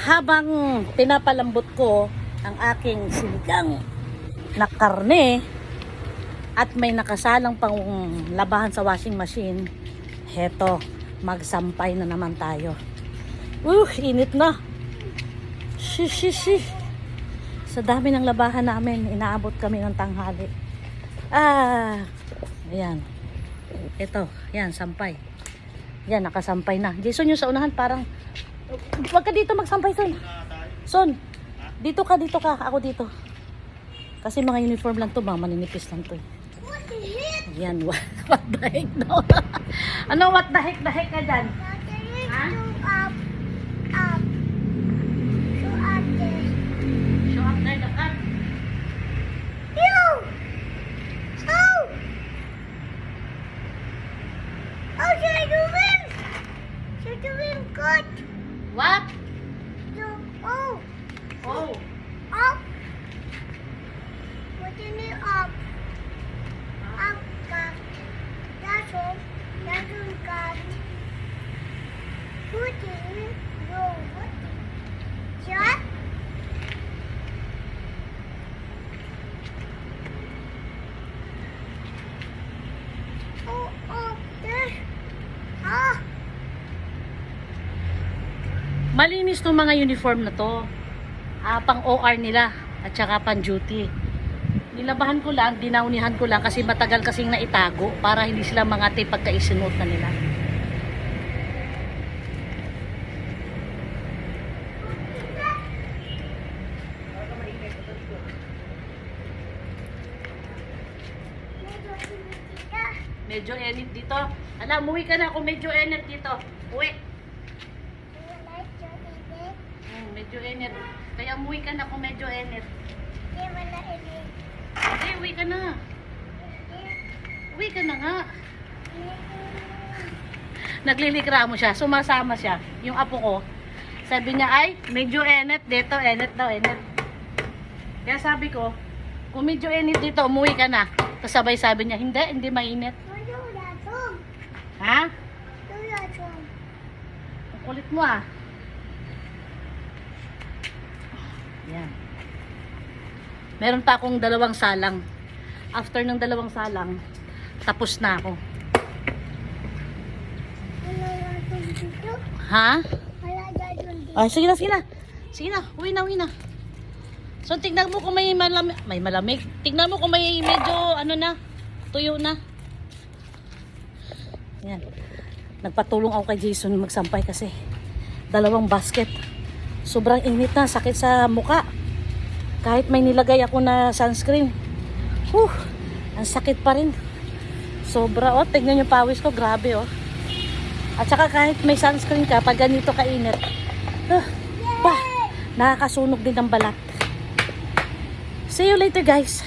habang pinapalambot ko ang aking sinigang na karne at may nakasalang pang labahan sa washing machine, heto, magsampay na naman tayo. Init na. Shish. Sa dami ng labahan namin, inaabot kami ng tanghali. Ayan. Ito, yan, sampay. Yan, nakasampay na. Jason, yung sa unahan parang, wag ka dito magsampay, Son. Son, dito ka. Ako dito. Kasi mga uniform lang to, mga maninipis lang to. Yan, what the heck daw? Ano, what the heck ka dyan? Ha? Show up there, the cut. Good. What? Oh. Oh. Up. What do you mean up? Up, cut. That's all. That's all, cut. What do you go? What do you? Shut. Oh, there. Ah. Malinis tong mga uniform na to. Pang OR nila at saka pang duty. Nilabahan ko lang, dinaunihan ko lang kasi matagal kasing naitago para hindi sila mangati pagka isinuot na nila. Medyo enit dito. Umuwi ka na kung medyo enit dito. Uwi. Medyo enit. Kaya umuwi ka na kung medyo enit. Uwi ka na. Uwi ka na nga. Naglilikramo siya. Sumasama siya. Yung apo ko. Sabi niya, ay, medyo enit dito. Enit daw, enit. Kaya sabi ko, kung medyo enit dito, umuwi ka na. Tapos sabay sabi niya, hindi mainit. Ha? Ang kulit mo ah. Yan. Meron pa akong 2 salang. After ng 2 salang, tapos na ako. Ha? Sige na, uwi na. So, tignan mo kung may malamig. Tignan mo kung may medyo, tuyo na. Yan. Nagpatulong ako kay Jason magsampay kasi 2 basket. Sobrang init na, sakit sa muka. Kahit may nilagay ako na sunscreen. Ang sakit pa rin. Sobra, tignan yung pawis ko, grabe At saka kahit may sunscreen ka, pag ganito kainit, nakakasunog din ang balat. See you later, guys.